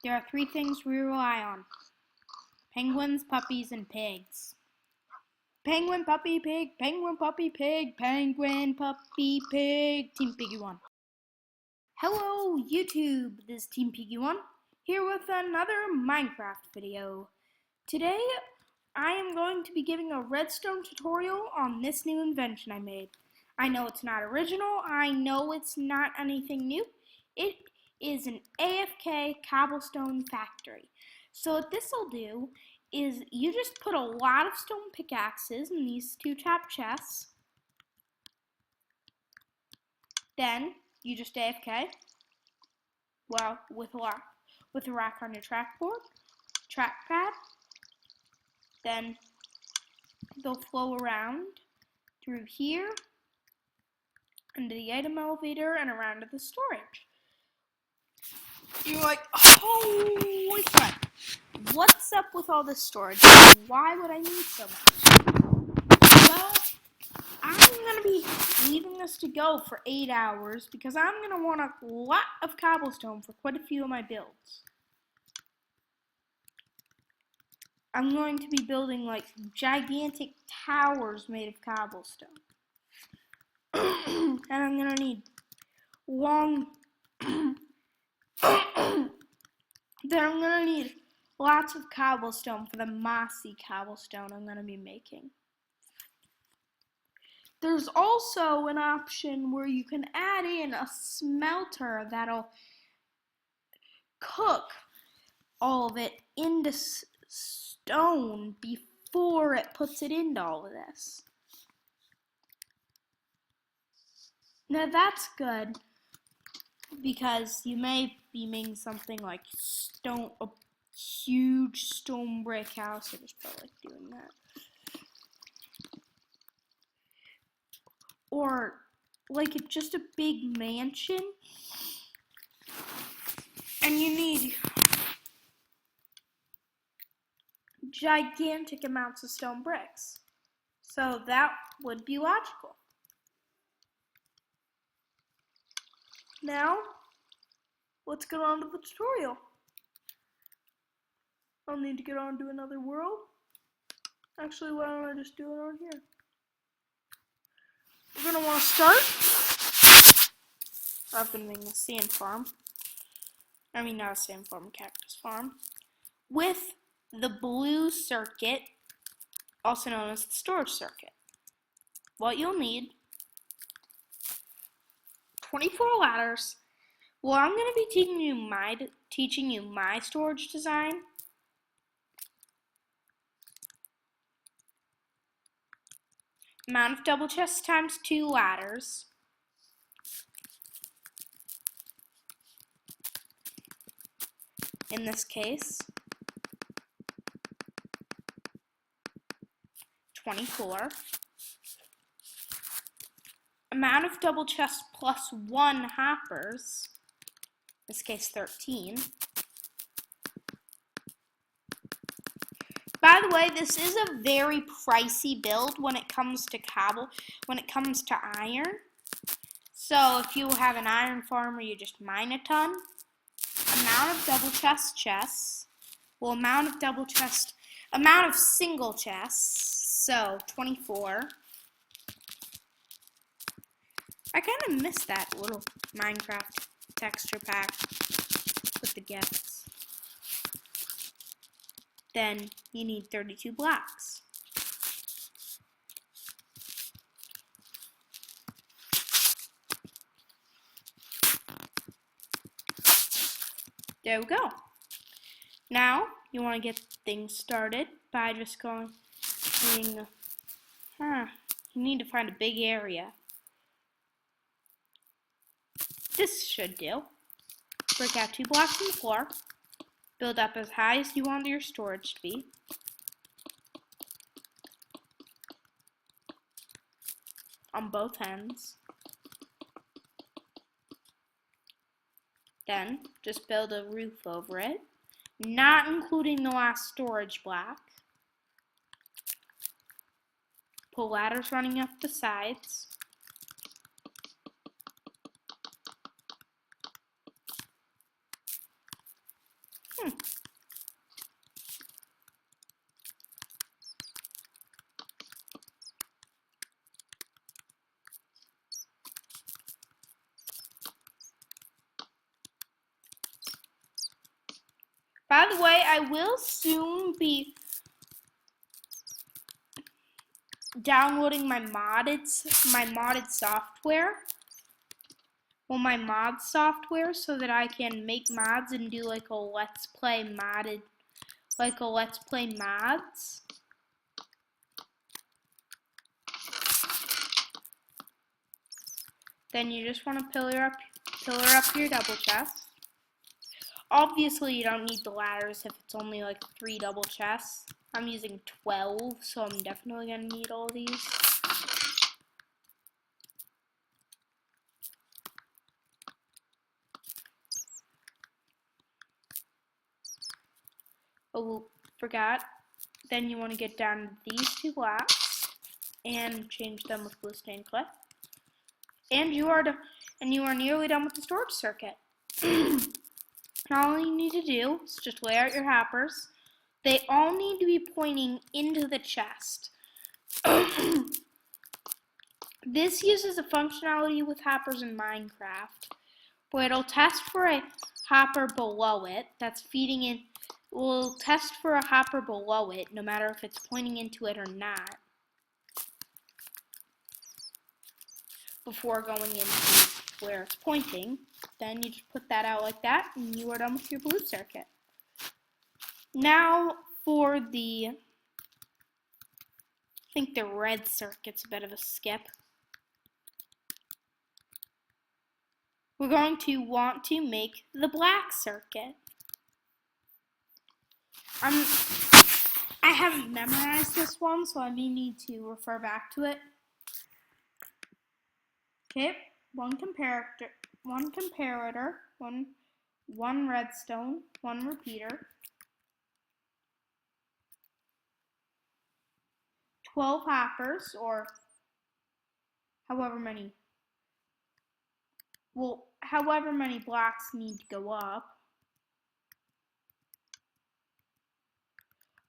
There are three things we rely on: penguins, puppies, and pigs. Penguin, puppy, pig, penguin, puppy, pig, penguin, puppy, pig. Team Piggy 1. Hello, YouTube. This is Team Piggy 1 here with another Minecraft video. Today, I am going to be giving a redstone tutorial on this new invention I made. I know it's not original. I know it's not anything new. It is an AFK cobblestone factory. So what this will do is you just put a lot of stone pickaxes in these two top chests. Then you just AFK. Well, with a rock on your trackpad. Then they'll flow around through here, into the item elevator, and around to the storage. You're like, holy crap, what's up with all this storage? Why would I need so much? Well, I'm going to be leaving this to go for 8 hours because I'm going to want a lot of cobblestone for quite a few of my builds. I'm going to be building like gigantic towers made of cobblestone. And I'm going to need then I'm going to need lots of cobblestone for the mossy cobblestone I'm going to be making. There's also an option where you can add in a smelter that'll cook all of it into stone before it puts it into all of this. Now that's good because you may be making something like a huge stone brick house. I just felt like doing that. Or like just a big mansion, and you need gigantic amounts of stone bricks. So that would be logical. Now, let's get on to the tutorial. I'll need to get on to another world. Actually, why don't I just do it on here? We're going to want to start. I've been making a sand farm. I mean, not a sand farm, a cactus farm. With the blue circuit, also known as the storage circuit. What you'll need: 24 ladders. Well, I'm going to be teaching you my storage design. Amount of double chests times 2 ladders. In this case, 24. Amount of double chests plus 1 hoppers. In this case, 13. By the way, this is a very pricey build when it comes to iron. So if you have an iron farm where you just mine a ton, amount of double chests, well, amount of single chests, so 24. I kind of miss that little Minecraft texture pack with the gifts. Then you need 32 blocks. There we go. Now you want to get things started by just you need to find a big area. This should do. Break out 2 blocks in the floor. Build up as high as you want your storage to be. On both ends. Then just build a roof over it, not including the last storage block. Pull ladders running up the sides. By the way, I will soon be downloading my modded software. Well, my mod software, so that I can make mods and do like a let's play mods. Then you just want to pillar up your double chest. Obviously, you don't need the ladders if it's only like 3 double chests. I'm using 12, so I'm definitely going to need all these. Oh, forgot. Then you want to get down to these 2 blocks and change them with blue stained clay. And you are nearly done with the storage circuit. All you need to do is just lay out your hoppers. They all need to be pointing into the chest. This uses a functionality with hoppers in Minecraft, where it'll test for a hopper below it that's feeding in. We'll test for a hopper below it, no matter if it's pointing into it or not, before going into where it's pointing. Then you just put that out like that, and you are done with your blue circuit. Now for I think the red circuit's a bit of a skip. We're going to want to make the black circuit. I haven't memorized this one, so I may need to refer back to it. Okay, one comparator, one redstone, one repeater, 12 hoppers, or however many blocks need to go up.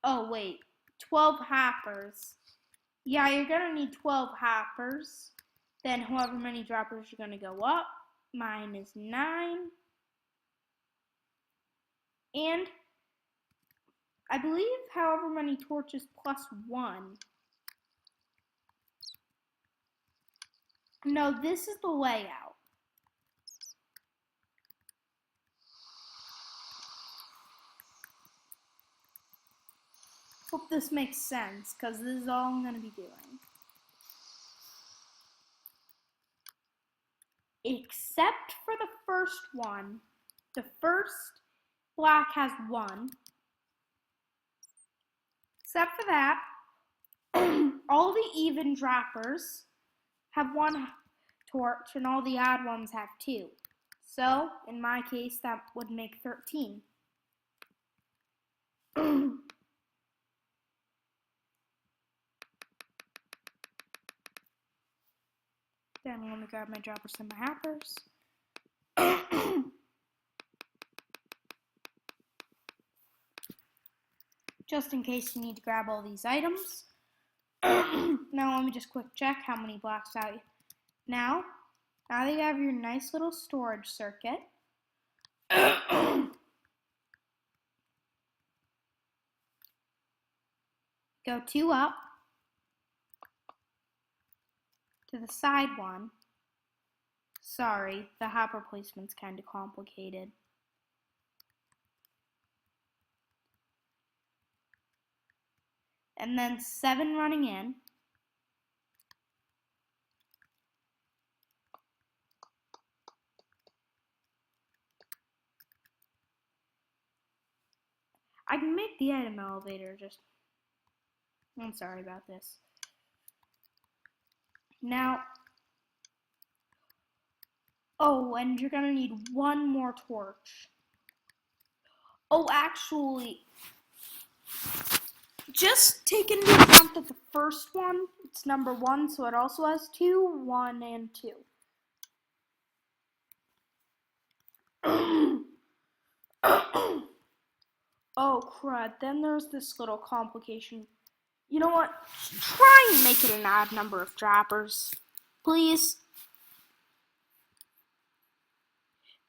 Oh wait, 12 hoppers. Yeah, you're gonna need 12 hoppers. Then however many droppers you're gonna go up. Mine is 9. And I believe however many torches plus 1. No, this is the layout. Hope this makes sense, because this is all I'm going to be doing. Except for the first one. The first block has 1. Except for that, all the even droppers have 1 torch, and all the odd ones have 2. So, in my case, that would make 13. Then let me grab my droppers and my hoppers. Just in case you need to grab all these items. Now let me just quick check how many blocks out. Now that you have your nice little storage circuit, go 2 up to the side one. Sorry, the hopper placement's kind of complicated. And then 7 running in. I can make the item elevator just... I'm sorry about this. Now... Oh, and you're gonna need 1 more torch. Oh, actually... Just take into account that the first one, it's number 1, so it also has 2, 1, and 2. Oh crud, then there's this little complication. You know what? Try and make it an odd number of droppers, please.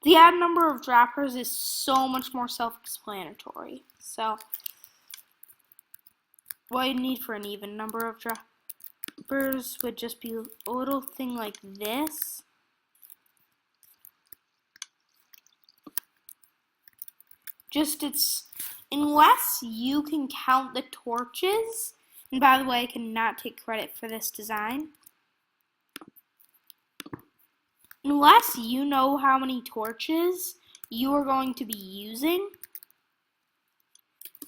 The odd number of droppers is so much more self-explanatory. So, what you need for an even number of droppers would just be a little thing like this. Unless you can count the torches, and by the way, I cannot take credit for this design. Unless you know how many torches you are going to be using,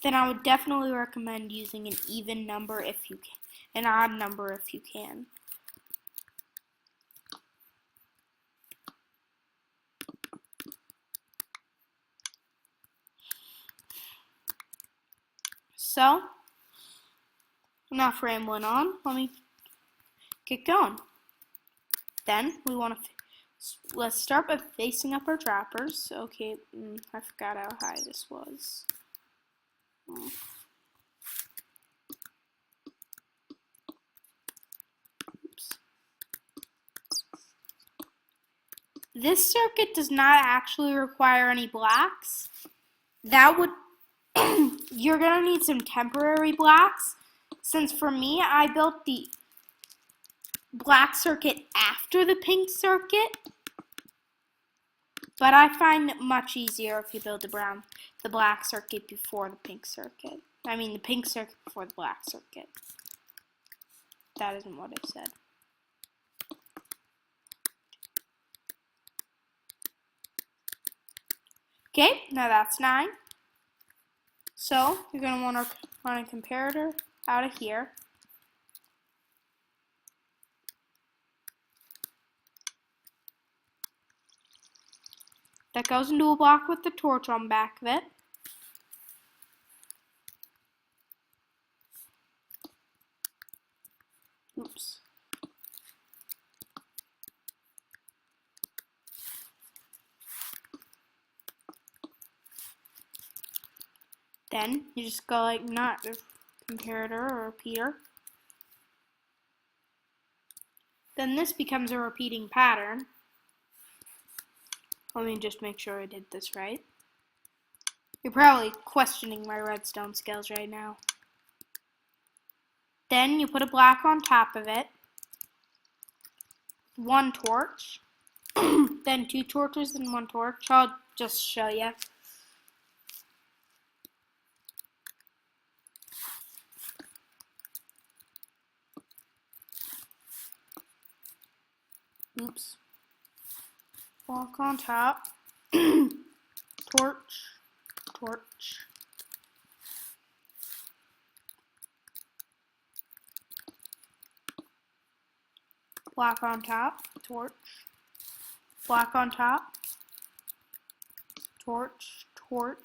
then I would definitely recommend using an even number if you can, an odd number if you can. So, enough rambling on. Let me get going. Then we want to let's start by facing up our droppers. Okay, I forgot how high this was. Oops. This circuit does not actually require any blocks. That would you're gonna need some temporary blocks. Since for me, I built the black circuit after the pink circuit, but I find it much easier if you build the black circuit before the pink circuit. I mean the pink circuit before the black circuit. That isn't what I said. Okay, now that's 9. So you're going to want to run a comparator out of here. That goes into a block with the torch on the back of it. Oops. Then you just go like not a comparator or a repeater. Then this becomes a repeating pattern. Let me just make sure I did this right. You're probably questioning my redstone skills right now. Then you put a block on top of it. 1 torch. Then 2 torches and 1 torch. I'll just show you. Oops. Block on top. Torch. Torch. Block on top. Torch. Block on top. Torch. Torch.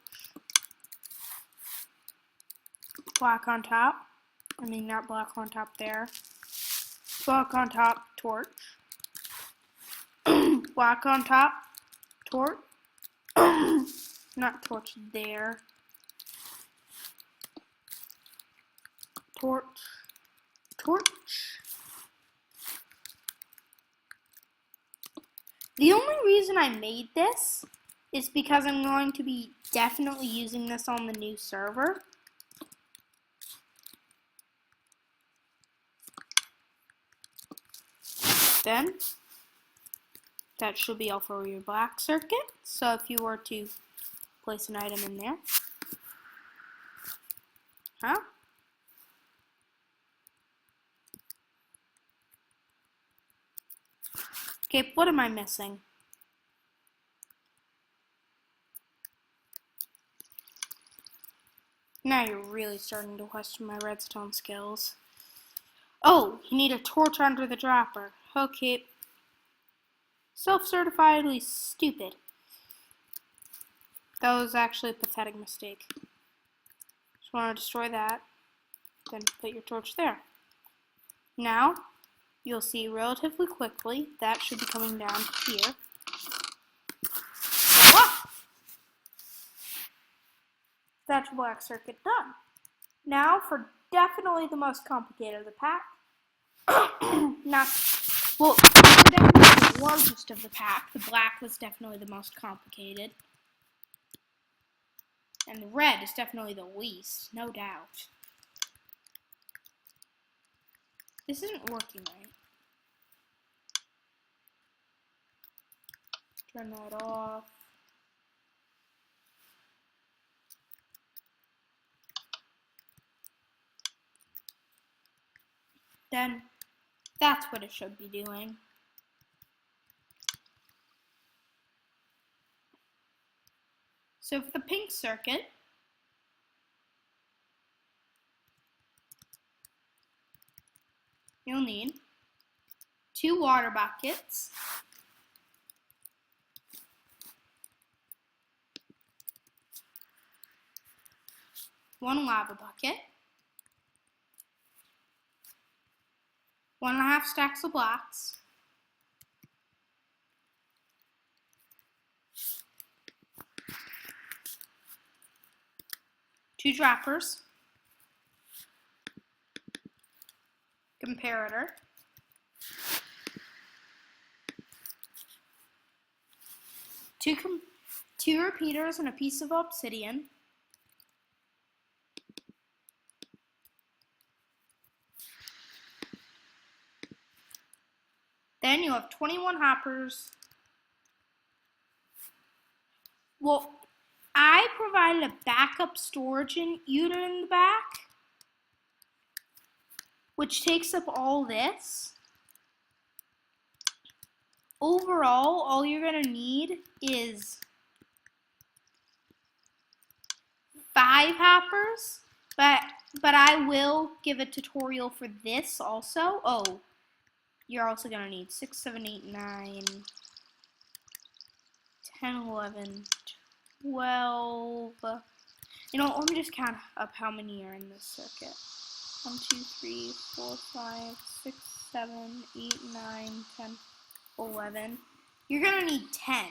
Block on top. I mean, not block on top there. Block on top. Torch. Block on top, torch, not torch there, torch, torch. The only reason I made this is because I'm going to be definitely using this on the new server. Then that should be all for your black circuit. So if you were to place an item in there. Huh? Okay, what am I missing? Now you're really starting to question my redstone skills. Oh, you need a torch under the dropper. Okay. Self-certifiedly stupid. That was actually a pathetic mistake. Just want to destroy that. Then put your torch there. Now, you'll see relatively quickly that should be coming down here. Voila! That's black circuit done. Now for definitely the most complicated of the pack. Well, for definitely the largest of the pack. The black was definitely the most complicated. And the red is definitely the least, no doubt. This isn't working right. Turn that off. Then that's what it should be doing. So for the pink circuit, you'll need 2 water buckets, 1 lava bucket, 1.5 stacks of blocks, 2 droppers, comparator, 2 repeaters and a piece of obsidian, then you have 21 hoppers. Well, I provided a backup storage unit in the back, which takes up all this. Overall, all you're going to need is 5 hoppers, but I will give a tutorial for this also. Oh, you're also going to need 6, 7, 8, 9, 10, 11, 12. You know, let me just count up how many are in this circuit. 1, 2, 3, 4, 5, 6, 7, 8, 9, 10, 11. You're going to need 10.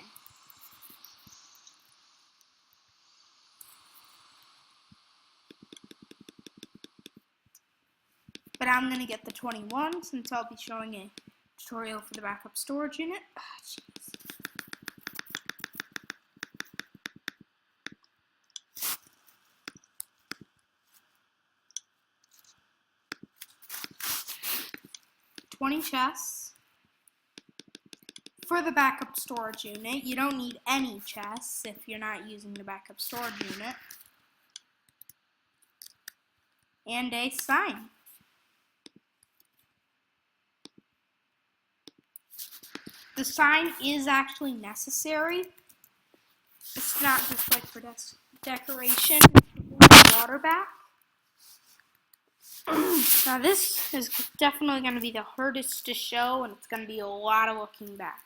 But I'm going to get the 21 since I'll be showing a tutorial for the backup storage unit. Jeez. $20 chests for the backup storage unit. You don't need any chests if you're not using the backup storage unit. And a sign. The sign is actually necessary. It's not just like for decoration. It's for water back. Now this is definitely going to be the hardest to show, and it's going to be a lot of looking back.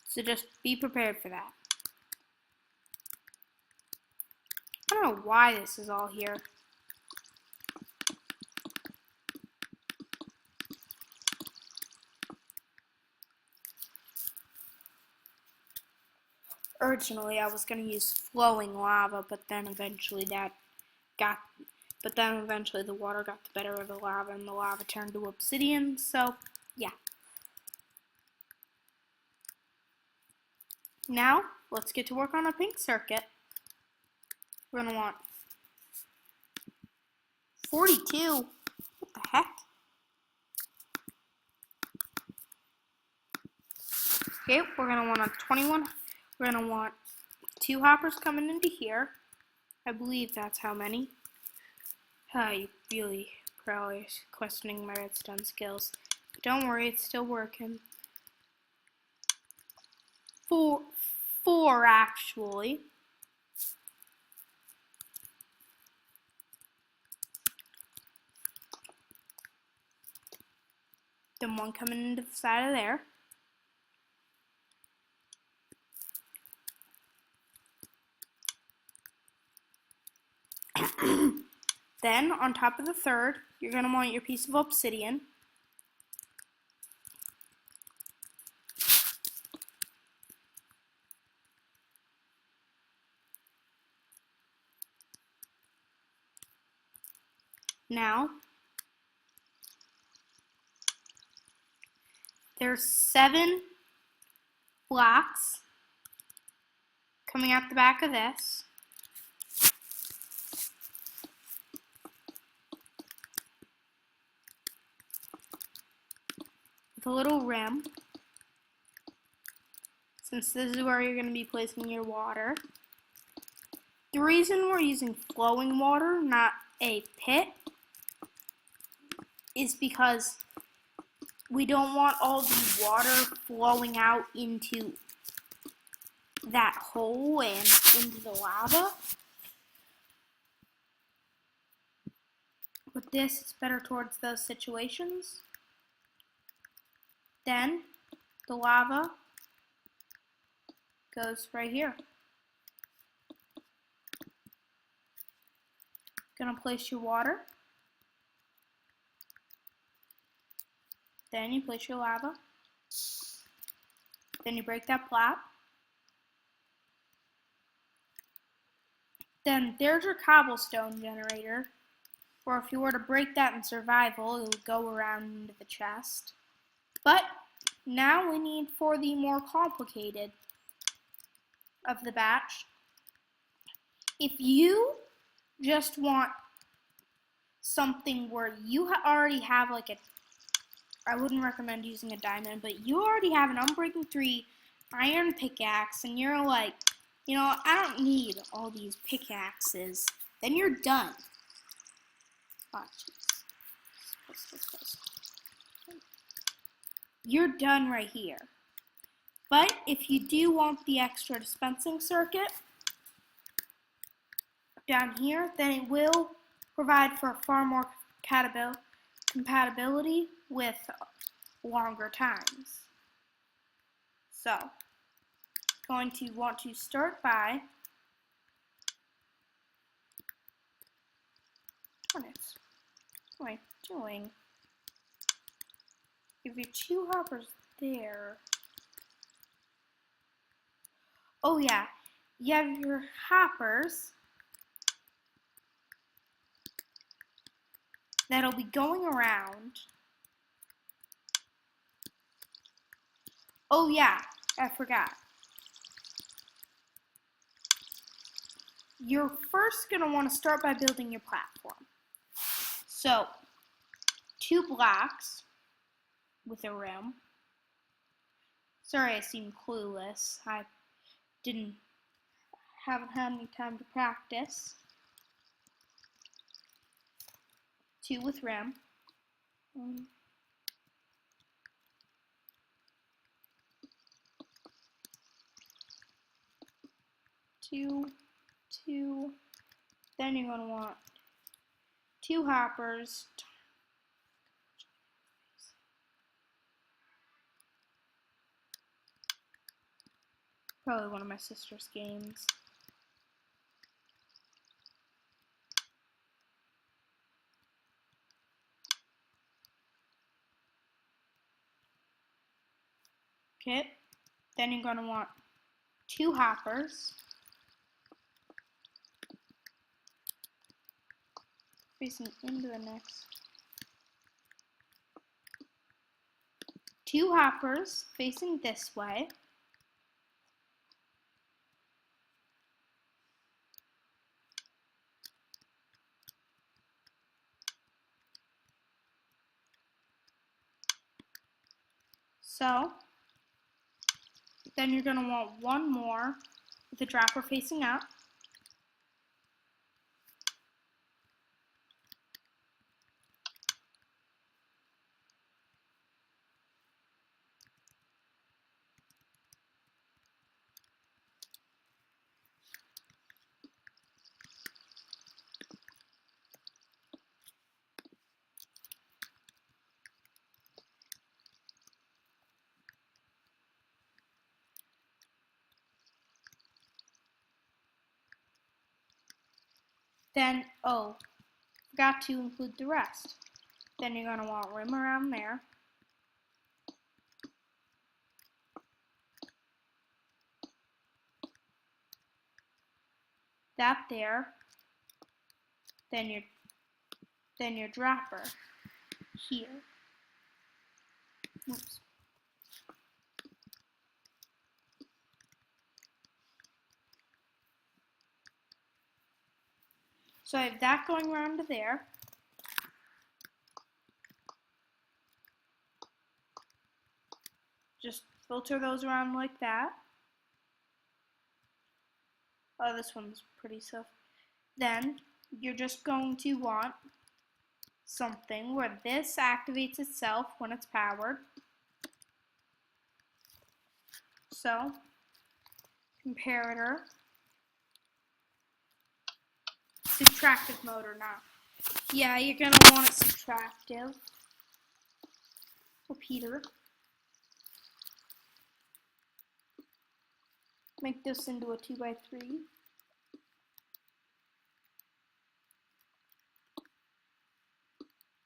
So just be prepared for that. I don't know why this is all here. Originally, I was going to use flowing lava, but then eventually the water got the better of the lava, and the lava turned to obsidian, so, yeah. Now, let's get to work on a pink circuit. We're going to want 42. What the heck? Okay, we're going to want a 21. We're going to want 2 hoppers coming into here. I believe that's how many. You really probably questioning my redstone skills. But don't worry, it's still working. 4 actually. Then 1 coming into the side of there. Then, on top of the 3rd, you're going to want your piece of obsidian. Now, there's 7 blocks coming out the back of this. With a little rim, since this is where you're going to be placing your water. The reason we're using flowing water, not a pit, is because we don't want all the water flowing out into that hole and into the lava. With this, it's better towards those situations. Then the lava goes right here. Gonna place your water. Then you place your lava. Then you break that plot. Then there's your cobblestone generator. Or if you were to break that in survival, it would go around into the chest. But now we need for the more complicated of the batch. If you just want something where you already have like I wouldn't recommend using a diamond, but you already have an Unbreaking 3 iron pickaxe, and you're like, you know, I don't need all these pickaxes, then you're done. Oh, you're done right here. But if you do want the extra dispensing circuit down here, then it will provide for far more compatibility with longer times. So, going to want to start by what am I doing? Give you 2 hoppers there. Oh yeah, you have your hoppers that'll be going around. Oh yeah, I forgot. You're first going to want to start by building your platform. So, 2 blocks with a rim. Sorry I seem clueless. I haven't had any time to practice. 2 with rim. 2, 2. Then you're going to want 2 hoppers. Probably one of my sister's games. Okay, then you're going to want 2 hoppers facing into the next. 2 hoppers facing this way. So, then you're going to want 1 more with the dropper facing up. Then, oh, forgot to include the rest. Then you're going to want rim around there. That there. Then your then your dropper here. Oops. So I have that going around to there. Just filter those around like that. Oh, this one's pretty tough. Then you're just going to want something where this activates itself when it's powered. So, comparator, subtractive mode or not. Yeah, you're going to want it subtractive. Repeater. Make this into a 2x3.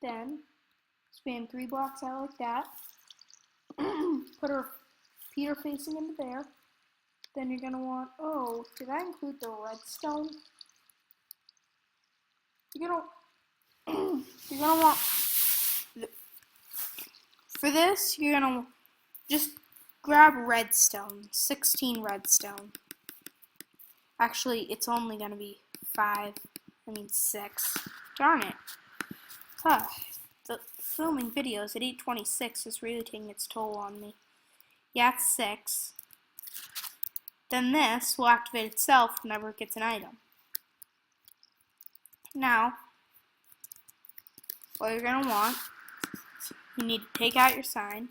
Then, span 3 blocks out like that. Put our repeater facing into there. Then you're going to want, oh, did I include the redstone? You're going to want, for this, you're going to just grab redstone, 16 redstone. Actually, it's only going to be 6. Darn it. Huh. The filming videos at 8:26 is really taking its toll on me. Yeah, it's 6. Then this will activate itself whenever it gets an item. Now, what you're going to want, you need to take out your sign.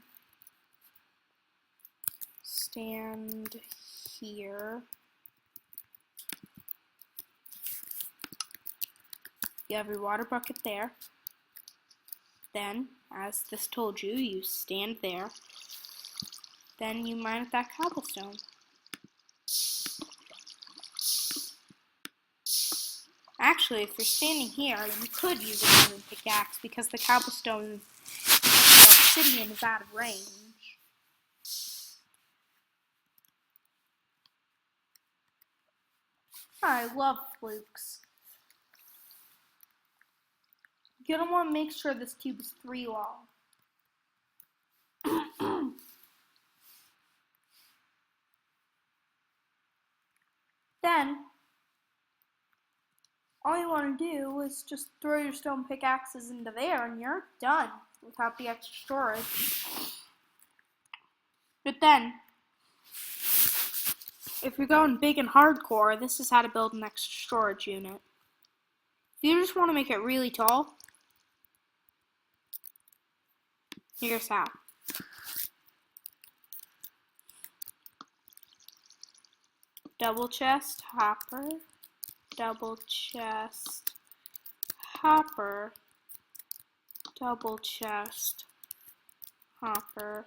Stand here. You have your water bucket there. Then, as this told you, you stand there. Then you mine with that cobblestone. Actually, if you're standing here, you could use a diamond pickaxe because the cobblestone obsidian is out of range. I love flukes. You're going to want to make sure this tube is 3 long. Then, all you want to do is just throw your stone pickaxes into there and you're done without the extra storage. But then, if you're going big and hardcore, this is how to build an extra storage unit. If you just want to make it really tall, here's how. Double chest, hopper, double chest, hopper, double chest, hopper,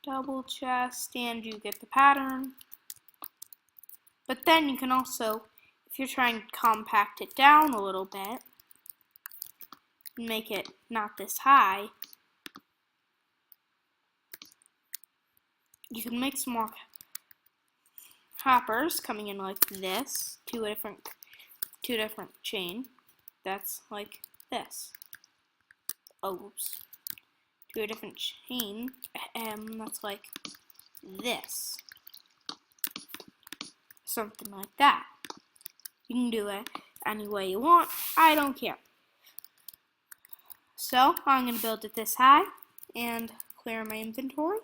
double chest, and you get the pattern. But then you can also, if you're trying to compact it down a little bit, and make it not this high, you can make some more hoppers coming in like this, two different chain. That's like this. Oops. To a different chain, that's like this. Something like that. You can do it any way you want. I don't care. So, I'm going to build it this high and clear my inventory.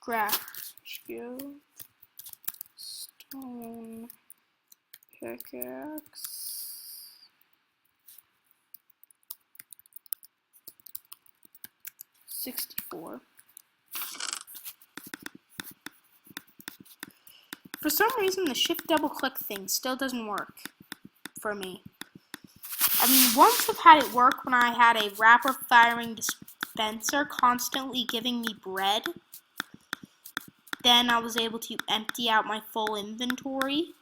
Grass, stone, pickaxe, 64. For some reason, the shift double click thing still doesn't work for me. I mean, once I've had it work when I had a rapid firing dispenser constantly giving me bread. Then I was able to empty out my full inventory.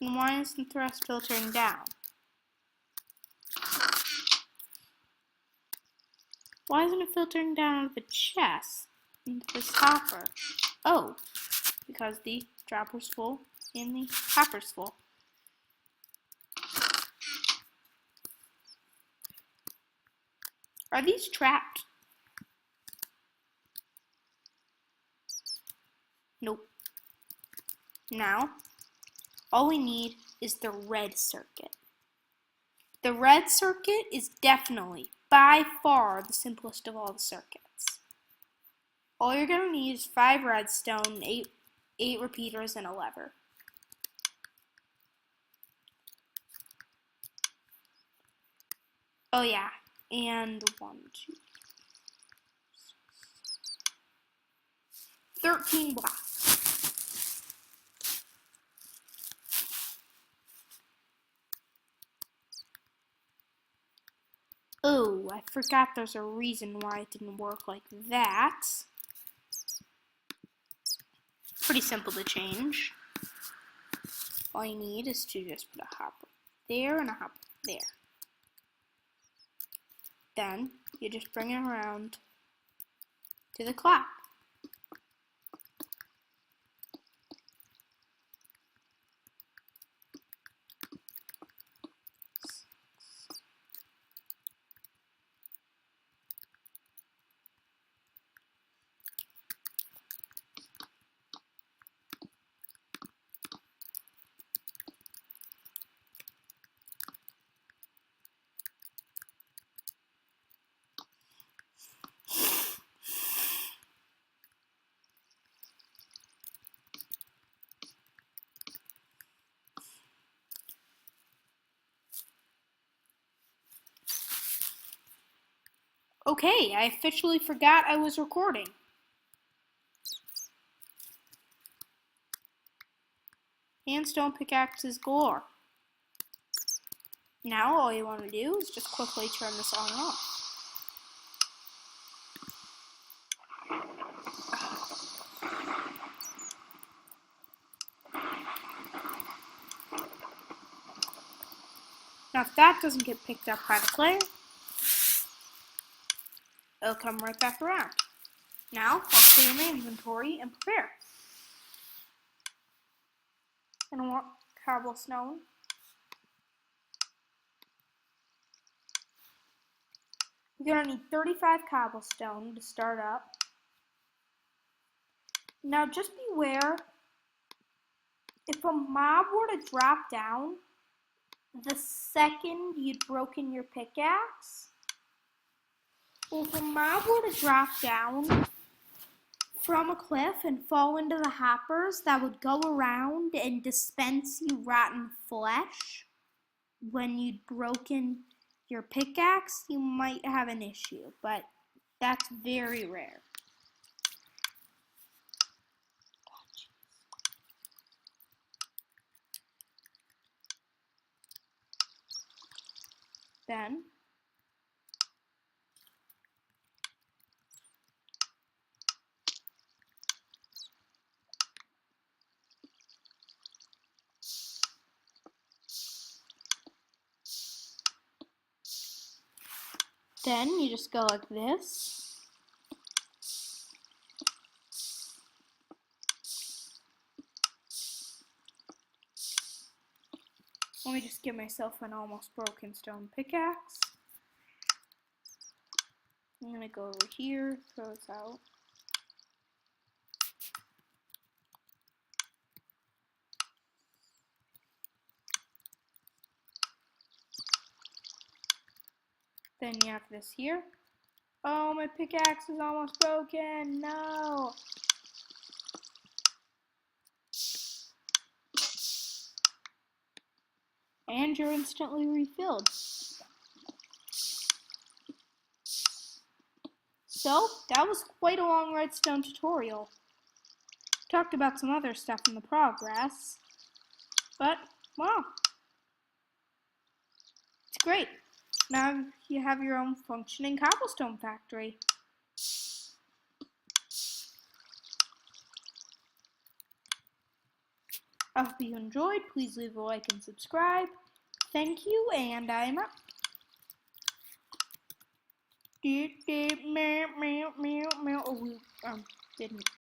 And why isn't the rest filtering down? Why isn't it filtering down out of the chest into this hopper? Oh, because the dropper's full and the hopper's full. Are these trapped? Nope. Now, all we need is the red circuit. The red circuit is definitely, by far, the simplest of all the circuits. All you're going to need is 5 redstone, 8 repeaters, and a lever. Oh yeah, and 1, 2, 13 blocks. Oh, I forgot there's a reason why it didn't work like that. Pretty simple to change. All you need is to just put a hopper there and a hopper there. Then you just bring it around to the clock. Okay, I officially forgot I was recording. And stone pickaxes galore. Now all you want to do is just quickly turn this on and off. Now if that doesn't get picked up by the player, it'll come right back around. Now, I'll clear my inventory and prepare. And I want cobblestone. You're going to need 35 cobblestone to start up. Now just beware, if a mob were to drop down the second you'd broken your pickaxe, well, if a mob were to drop down from a cliff and fall into the hoppers that would go around and dispense you rotten flesh when you'd broken your pickaxe, you might have an issue, but that's very rare. Then you just go like this. Let me just give myself an almost broken stone pickaxe. I'm going to go over here, throw this out. Then you have this here. Oh, my pickaxe is almost broken. No. And you're instantly refilled. So, that was quite a long redstone tutorial. Talked about some other stuff in the progress. But, wow. It's great. Now you have your own functioning cobblestone factory. I hope you enjoyed. Please leave a like and subscribe. Thank you, and I'm out. Oh, we didn't.